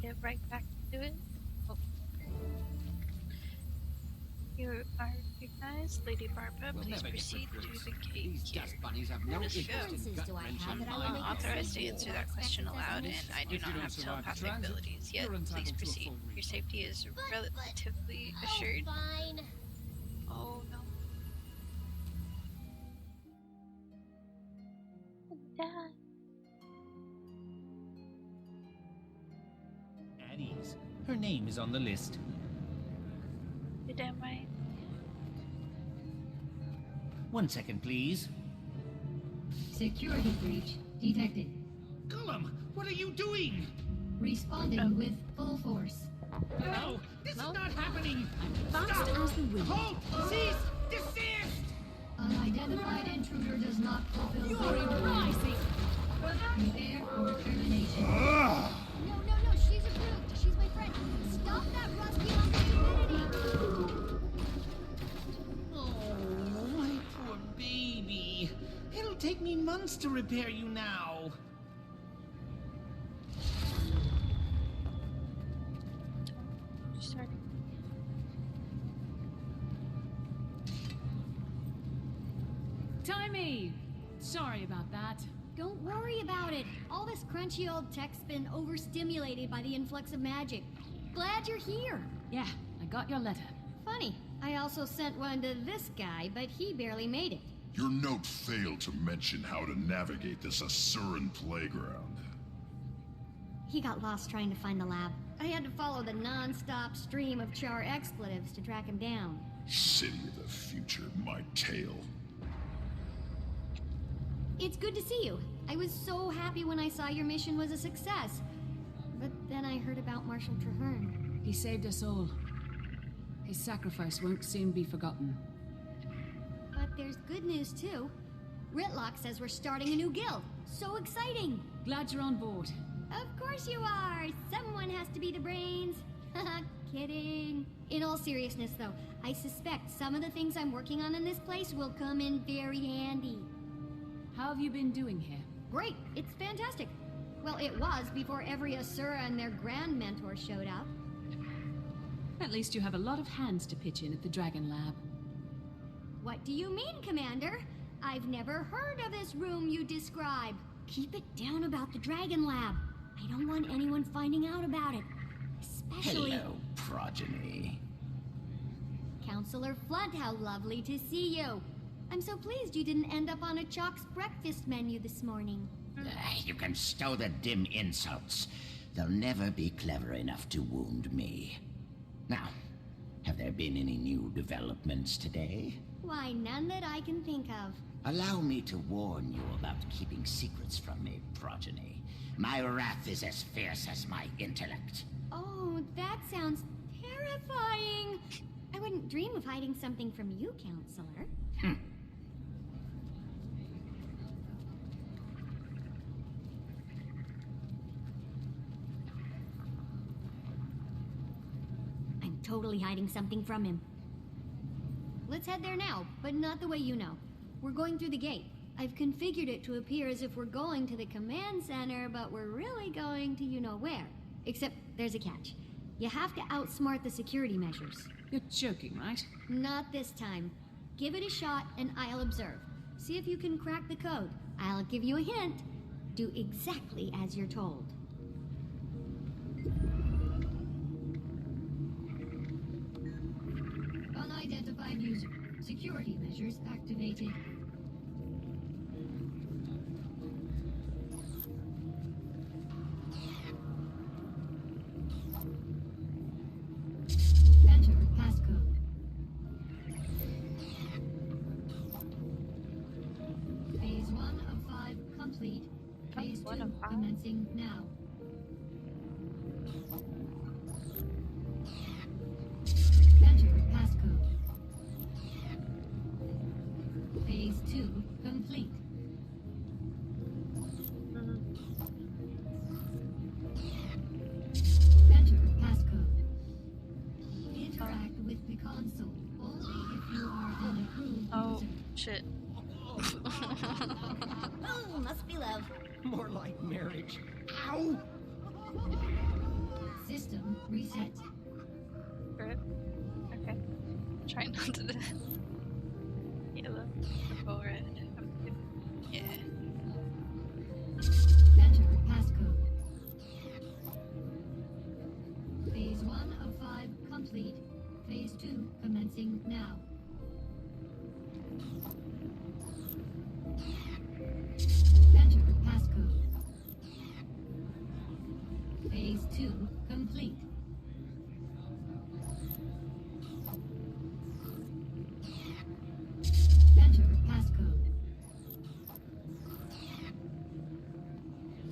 get right back to it. Oh. You are recognized, Lady Barbara. We'll Please never get proceed to recruits. the gate These here. dust bunnies have no Let's interest go. in gut wrenching I'm mind not authorized to games. answer that question aloud, and I do If not you don't have survive the telepathic transit, abilities yet. you're entitled Please to a proceed. full Your refund. safety is relatively assured. Fine. Oh no. Dad. At ease. Her name is on the list. You're damn right. 1 second, please. Security breach detected. Gollum, what are you doing? Responding with full force. No, this is not happening. Fast Stop! as the wind. Halt! Cease! Desist! Unidentified intruder does not fulfill. You're rising. Prepare for termination. No, she's approved. She's my friend. Stop that rusty on stupidity. Oh, my poor baby. It'll take me months to repair you now. Sorry. Taimi! Sorry about that. Don't worry about it. All this crunchy old tech's been overstimulated by the influx of magic. Glad you're here. Yeah, I got your letter. Funny, I also sent one to this guy, but he barely made it. Your note failed to mention how to navigate this Asuran playground. He got lost trying to find the lab. I had to follow the non-stop stream of char expletives to track him down. City of the future, my tail. It's good to see you. I was so happy when I saw your mission was a success. But then I heard about Marshal Traherne. He saved us all. His sacrifice won't soon be forgotten. But there's good news too. Ritlock says we're starting a new guild. So exciting! Glad you're on board. Of course you are! Someone has to be the brains. Haha, kidding. In all seriousness though, I suspect some of the things I'm working on in this place will come in very handy. How have you been doing here? Great, it's fantastic. Well, it was before every Asura and their grand mentor showed up. At least you have a lot of hands to pitch in at the Dragon Lab. What do you mean, Commander? I've never heard of this room you describe. Keep it down about the Dragon Lab. I don't want anyone finding out about it. Especially... Hello, progeny. Counselor Flunt, how lovely to see you. I'm so pleased you didn't end up on a Chalk's breakfast menu this morning. You can stow the dim insults. They'll never be clever enough to wound me. Now, have there been any new developments today? Why, none that I can think of. Allow me to warn you about keeping secrets from me, progeny. My wrath is as fierce as my intellect. Oh, that sounds terrifying. I wouldn't dream of hiding something from you, Counselor. I'm totally hiding something from him. Let's head there now, but not the way you know. We're going through the gate. I've configured it to appear as if we're going to the command center, but we're really going to you-know-where. Except there's a catch. You have to outsmart the security measures. You're joking, right? Not this time. Give it a shot and I'll observe. See if you can crack the code. I'll give you a hint. Do exactly as you're told. Unidentified user. Security measures activated. Enter passcode. Phase 1 of 5 complete. Phase 1 2 of 5. commencing now. Enter passcode. Phase 2 complete. Enter passcode. Interact with the console only if you are an approved Oh, user. shit. Oh, must be love. More like marriage. Ow! try not to. Yellow, purple, red. Yeah. Enter passcode. Phase 1 of 5 complete. Phase 2 commencing now. Enter passcode. Phase 2 complete. Enter passcode.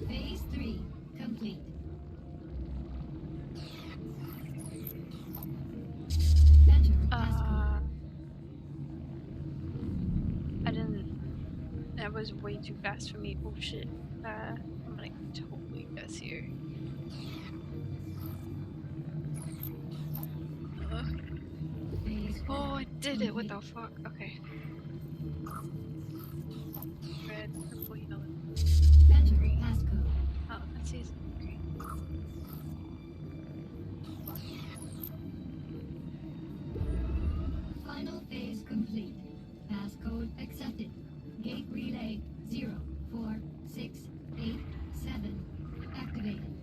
Phase 3 complete. Enter passcode. I didn't. That was way too fast for me. Oh shit. I'm like totally guess here. Phase Oh, I did it. What the complete. fuck? Okay. Red, purple, yellow. Enter passcode. Oh, that's easy. Okay. Final phase complete. Passcode accepted. Gate relay 04687 activated.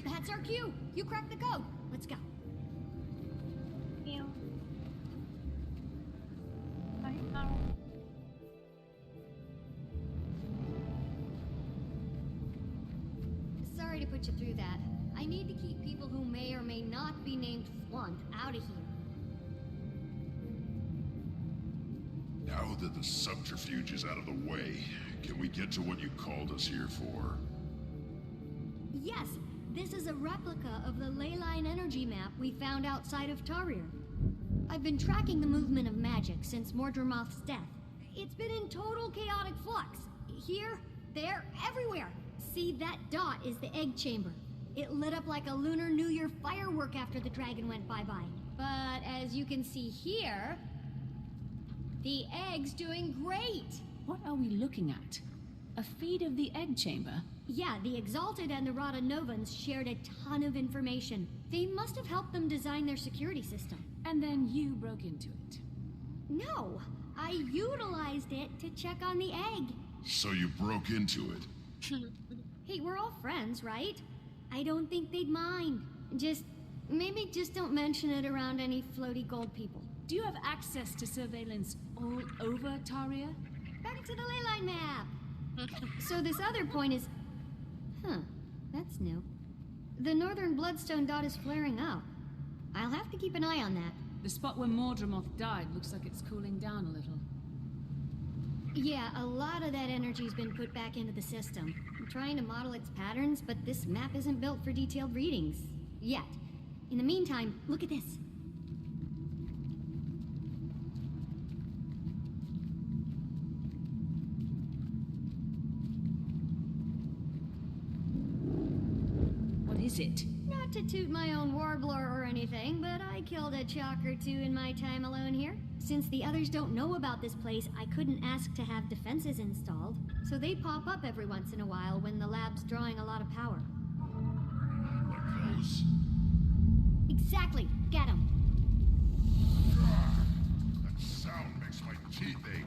That's our cue. You cracked the code. Let's go. Ew. I know. Sorry to put you through that. I need to keep people who may or may not be named Flunt out of here. Now that the subterfuge is out of the way, can we get to what you called us here for? Yes, this is a replica of the ley line energy map we found outside of Tarir. I've been tracking the movement of magic since Mordremoth's death. It's been in total chaotic flux. Here, there, everywhere. See, that dot is the egg chamber. It lit up like a Lunar New Year firework after the dragon went bye-bye. But as you can see here, the egg's doing great. What are we looking at? A feed of the egg chamber? Yeah, the Exalted and the Rata Novus shared a ton of information. They must have helped them design their security system. And then you broke into it. No, I utilized it to check on the egg. So you broke into it? Hey, we're all friends, right? I don't think they'd mind. Maybe just don't mention it around any floaty gold people. Do you have access to surveillance all over Taria? Back to the ley line map. So this other point is... Huh, that's new. The northern bloodstone dot is flaring up. I'll have to keep an eye on that. The spot where Mordremoth died looks like it's cooling down a little. Yeah, a lot of that energy's been put back into the system. I'm trying to model its patterns, but this map isn't built for detailed readings. Yet. In the meantime, look at this. What is it? Not to toot my own warbler or anything, but I killed a chalk or two in my time alone here. Since the others don't know about this place, I couldn't ask to have defenses installed, so they pop up every once in a while when the lab's drawing a lot of power. Like those? Exactly! Get 'em! That sound makes my teeth ache.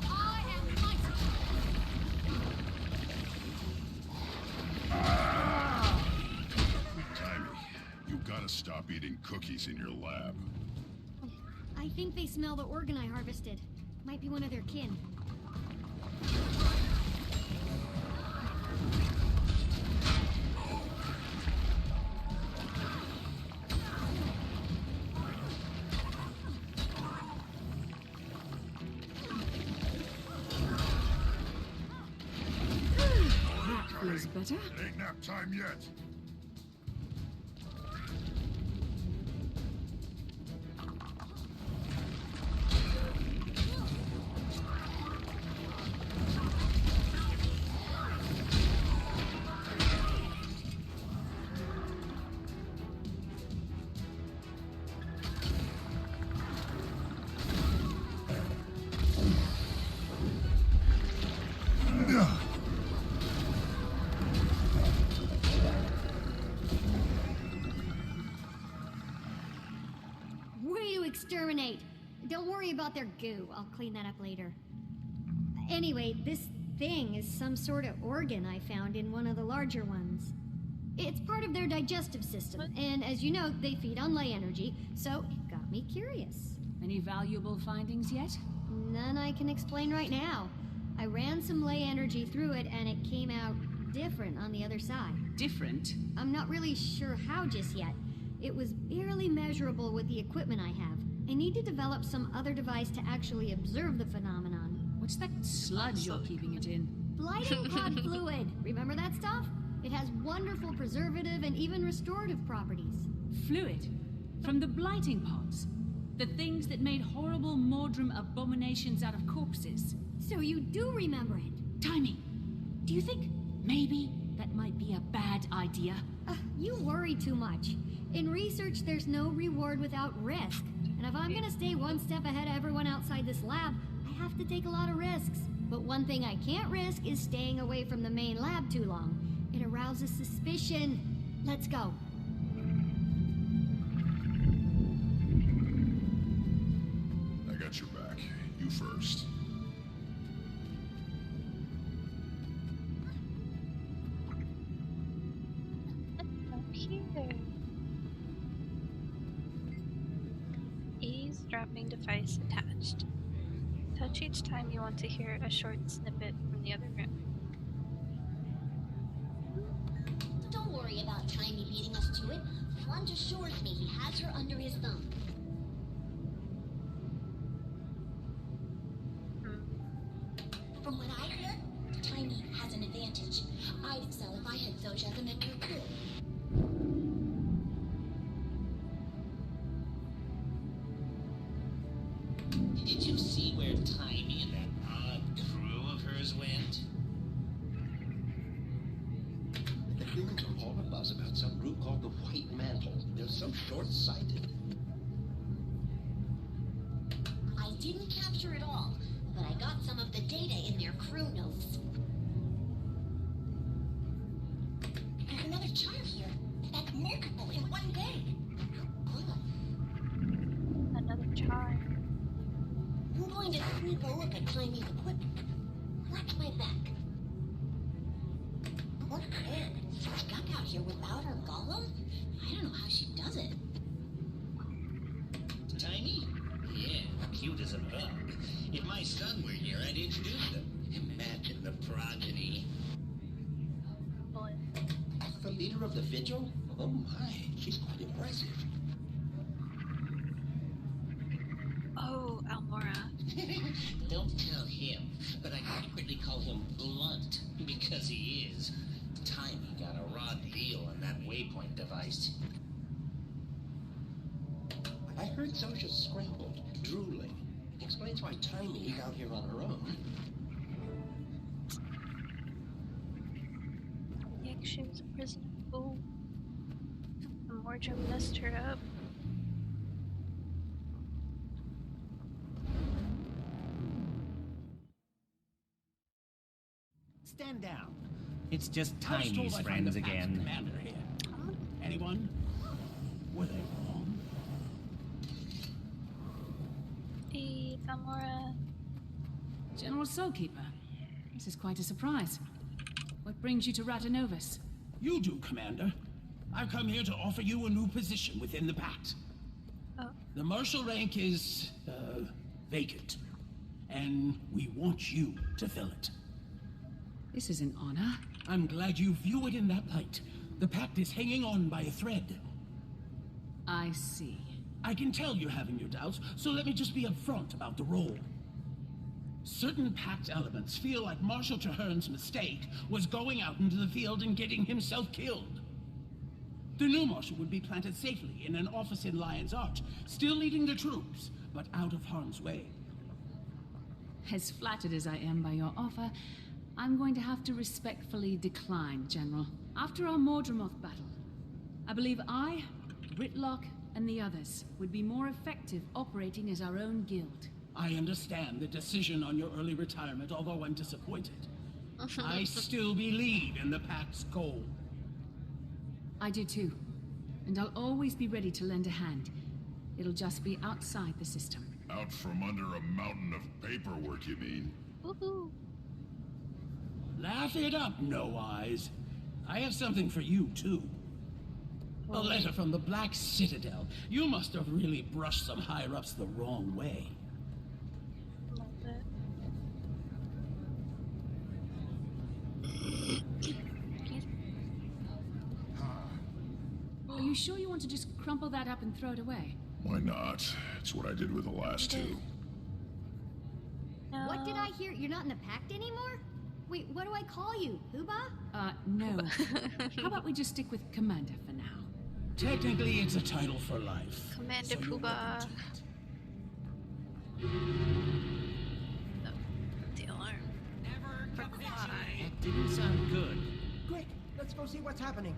I am mighty! Taimi, you gotta stop eating cookies in your lab. I think they smell the organ I harvested. Might be one of their kin. That feels better. It ain't nap time yet. exterminate. Don't worry about their goo. I'll clean that up later. Anyway, this thing is some sort of organ I found in one of the larger ones. It's part of their digestive system, and as you know, they feed on ley energy, so it got me curious. Any valuable findings yet? None I can explain right now. I ran some ley energy through it, and it came out different on the other side. Different? I'm not really sure how just yet. It was barely measurable with the equipment I have. I need to develop some other device to actually observe the phenomenon. What's that sludge you're keeping it in? Blighting pod fluid. Remember that stuff? It has wonderful preservative and even restorative properties. Fluid? From the blighting pods? The things that made horrible Mordrum abominations out of corpses? So you do remember it? Taimi, do you think maybe that might be a bad idea? You worry too much. In research, there's no reward without risk. And if I'm gonna stay one step ahead of everyone outside this lab, I have to take a lot of risks. But one thing I can't risk is staying away from the main lab too long. It arouses suspicion. Let's go. I got your back. You first. Here. Eavesdropping device attached. Touch each time you want to hear a short snippet from the other room. Don't worry about Taimi beating us to it. Flunge assures me he has her under his thumb. From what I hear, Taimi has an advantage. I'd excel if I had Zoj as a member of crew. Did you see where Taimi and that odd crew of hers went? The humans are all a buzz about some group called the White Mantle. They're so short-sighted. I didn't capture it all, but I got some of the data in their crew notes. There's another chart here. That's multiple in one day. Good. Another chart. I'm going to sneak a look at Taimi's equipment. Watch my back. What man? Stuck out here without her golem? I don't know how she does it. Taimi? Yeah, cute as a bug. If my son were here, I'd introduce them. Imagine the progeny. Boy. The leader of the Vigil? Oh my, she's quite impressive. Oh, Almora. Don't tell him, but I secretly call him Blunt, because he is. Taimi got a raw deal on that waypoint device. I heard Zosha scrambled, drooling. Explains why Taimi's out here on her own. Yik, she was a prisoner. Ooh. The Mordrum messed her up. Stand down. It's just I was told Taimi's I find friends the Pax again. Commander here. Anyone? Were they wrong? Hey, Almora. General Soulkeeper. This is quite a surprise. What brings you to Rata Novus? You do, Commander. I've come here to offer you a new position within the Pact. Oh. The marshal rank is, vacant. And we want you to fill it. This is an honor. I'm glad you view it in that light. The Pact is hanging on by a thread. I see. I can tell you're having your doubts, so let me just be upfront about the role. Certain Pact elements feel like Marshal Traherne's mistake was going out into the field and getting himself killed. The new Marshal would be planted safely in an office in Lion's Arch, still leading the troops, but out of harm's way. As flattered as I am by your offer, I'm going to have to respectfully decline, General. After our Mordremoth battle, I believe I, Britlock, and the others would be more effective operating as our own guild. I understand the decision on your early retirement, although I'm disappointed. I still believe in the Pact's goal. I do too. And I'll always be ready to lend a hand. It'll just be outside the system. Out from under a mountain of paperwork, you mean? Woohoo! Laugh it up, No Eyes. I have something for you, too. A letter from the Black Citadel. You must have really brushed some higher-ups the wrong way. Love it. Are you sure you want to just crumple that up and throw it away? Why not? It's what I did with the last two. What did I hear? You're not in the pact anymore? Wait, what do I call you? Poobah? No. How about we just stick with Commander for now? Technically, it's a title for life. Commander so you're Poobah. welcome to it. The alarm. For Clyde. That didn't sound good. Quick, let's go see what's happening.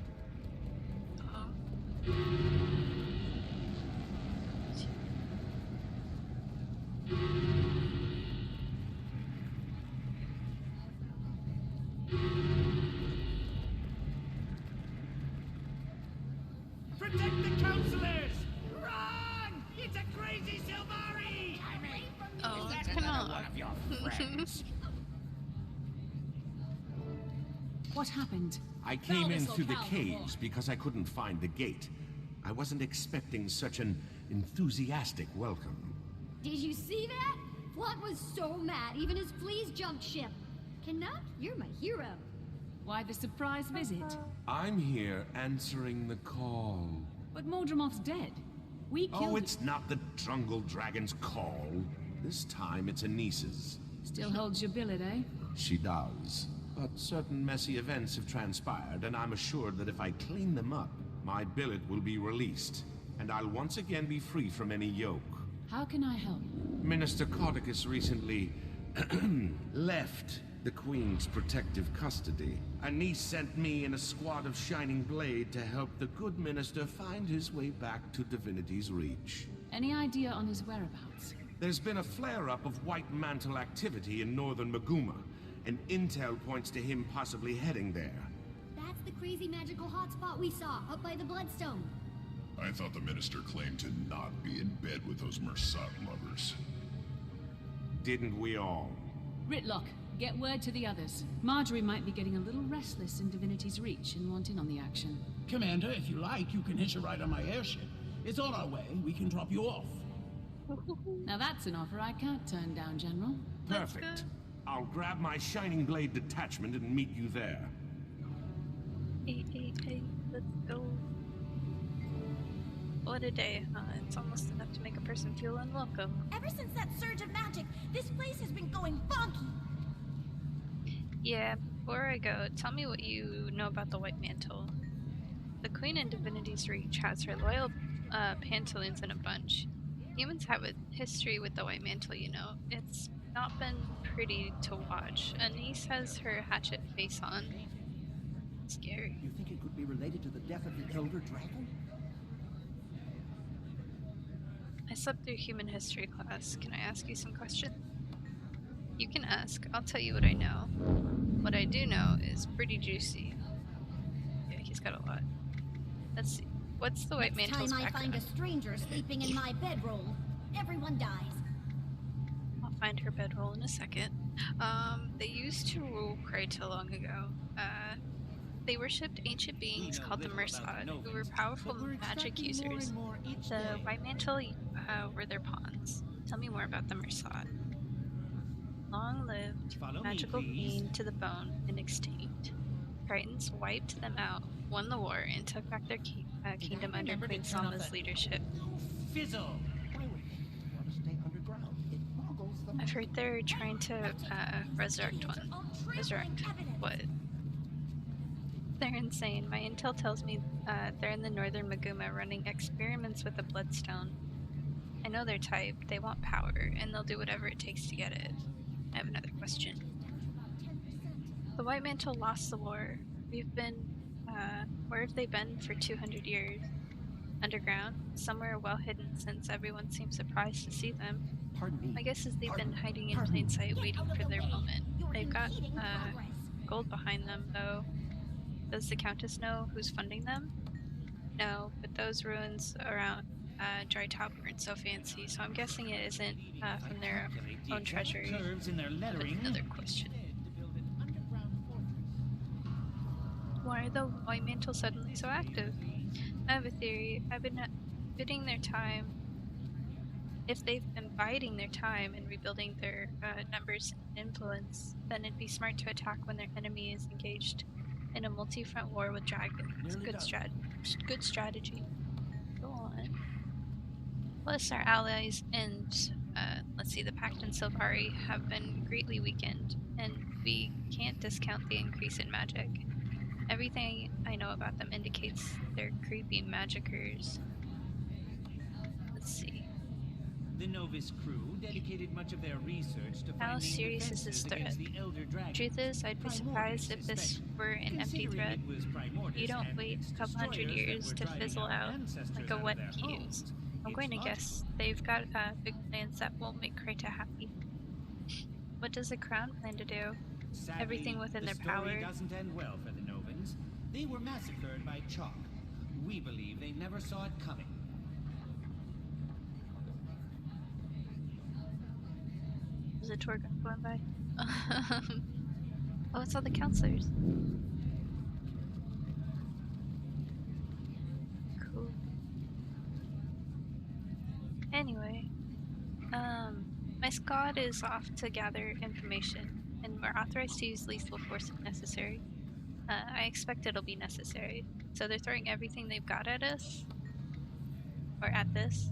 Protect the counselors! Run! It's a crazy Silvari! Oh, come on. One of your friends. What happened? I came in through the caves because I couldn't find the gate. I wasn't expecting such an enthusiastic welcome. Did you see that? Flont was so mad, even his fleas jumped ship. Canuck, you're my hero. Why the surprise visit? I'm here answering the call. But Mordremoth's dead. We killed Oh, it's not the Drungle Dragon's call. This time it's Anissa's. Still holds your billet, eh? She does. But certain messy events have transpired, and I'm assured that if I clean them up, my billet will be released, and I'll once again be free from any yoke. How can I help? Minister Cordicus recently left the Queen's protective custody. Anise sent me and a squad of Shining Blade to help the good minister find his way back to Divinity's Reach. Any idea on his whereabouts? There's been a flare-up of White Mantle activity in northern Maguma, and intel points to him possibly heading there. That's the crazy magical hotspot we saw up by the Bloodstone. I thought the minister claimed to not be in bed with those Mersat lovers. Didn't we all? Ritlock, get word to the others. Marjorie might be getting a little restless in Divinity's Reach and want in on the action. Commander, if you like, you can hitch a ride on my airship. It's on our way. We can drop you off. Now that's an offer I can't turn down, General. Perfect. I'll grab my Shining Blade detachment and meet you there. Hey, let's go. What a day, huh? It's almost enough to make a person feel unwelcome. Ever since that surge of magic, this place has been going funky. Yeah, before I go, tell me what you know about the White Mantle. The Queen in Divinity's Reach has her loyal pantaloons in a bunch. Humans have a history with the White Mantle, you know. It's not been pretty to watch. Anise has her hatchet face on. Scary. You think it could be related to the death of the Elder Dragon? I slept through human history class. Can I ask you some questions? You can ask. I'll tell you what I know. What I do know is pretty juicy. Yeah, he's got a lot. Let's see. What's the White Mantle's Next time I background? find a stranger sleeping in my bedroll, everyone dies. I'll find her bedroll in a second. They used to rule Kryta long ago. They worshipped ancient beings called the Mersat, who were powerful magic users. The White Mantle were their pawns. Tell me more about the Mersat. Long-lived, magical being to the bone and extinct. Tritons wiped them out, won the war, and took back their kingdom under Queen Salma's leadership. Fizzle! I've heard they're trying to resurrect one. Resurrect what? They're insane. My intel tells me they're in the northern Maguma running experiments with the Bloodstone. I know their type. They want power, and they'll do whatever it takes to get it. I have another question. The White Mantle lost the war. We've been, where have they been for 200 years? Underground, somewhere well hidden since everyone seems surprised to see them. Pardon me. My guess is they've been hiding in plain sight waiting for their moment. They've got, gold behind them, though. Does the Countess know who's funding them? No, but those ruins around dry top weren't so fancy, so I'm guessing it isn't from their Calculate the own exact treasury. curves in their But lettering. another question. Why are the White Mantle suddenly so active? I have a theory. I've been bidding their time. If they've been biding their time and rebuilding their numbers and influence, then it'd be smart to attack when their enemy is engaged in a multi-front war with dragons. Good strategy. Go on. Plus, our allies and, let's see, the Pact and Sylvari have been greatly weakened, and we can't discount the increase in magic. Everything I know about them indicates they're creepy magickers. Let's see. The Novus crew dedicated much of their research to How finding serious is this defenses threat? against the Elder Dragons. Truth is, I'd be surprised if this were an empty threat. You don't wait a couple hundred years to fizzle out like a wet fuse. I'm going to guess they've got big plans that won't make Krita happy. What does the Crown plan to do? Sadly, Everything within their power. The story doesn't end well for the Novans. They were massacred by Chalk. We believe they never saw it coming. There's a tour guide going by. Oh, it's all the counselors. Cool. Anyway, my squad is off to gather information, and we're authorized to use lethal force if necessary. I expect it'll be necessary. So they're throwing everything they've got at us? Or at this?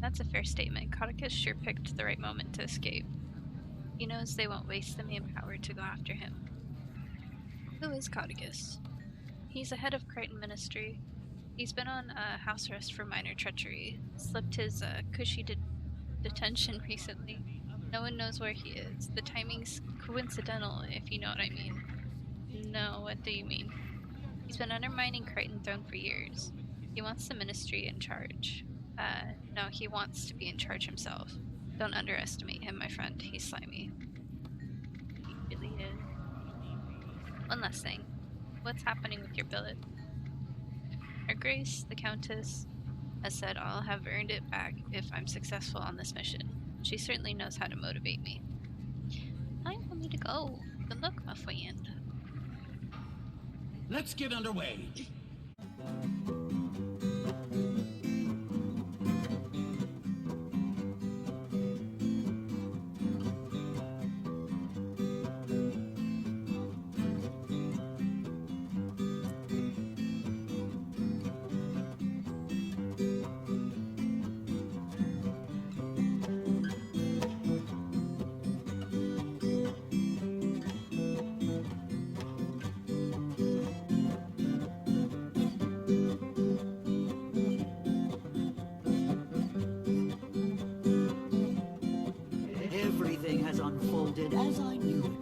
That's a fair statement. Codicus sure picked the right moment to escape. He knows they won't waste the manpower to go after him. Who is Codicus? He's the head of Crichton Ministry. He's been on house arrest for minor treachery. Slipped his cushy detention recently. No one knows where he is. The timing's coincidental, if you know what I mean. No, what do you mean? He's been undermining Crichton Throne for years. He wants the ministry in charge. No, he wants to be in charge himself. Don't underestimate him, my friend. He's slimy. He really is. One last thing. What's happening with your billet? Her Grace, the Countess, has said I'll have earned it back if I'm successful on this mission. She certainly knows how to motivate me. Time for me to go. Good luck, my friend. Let's get underway. Everything has unfolded as I knew it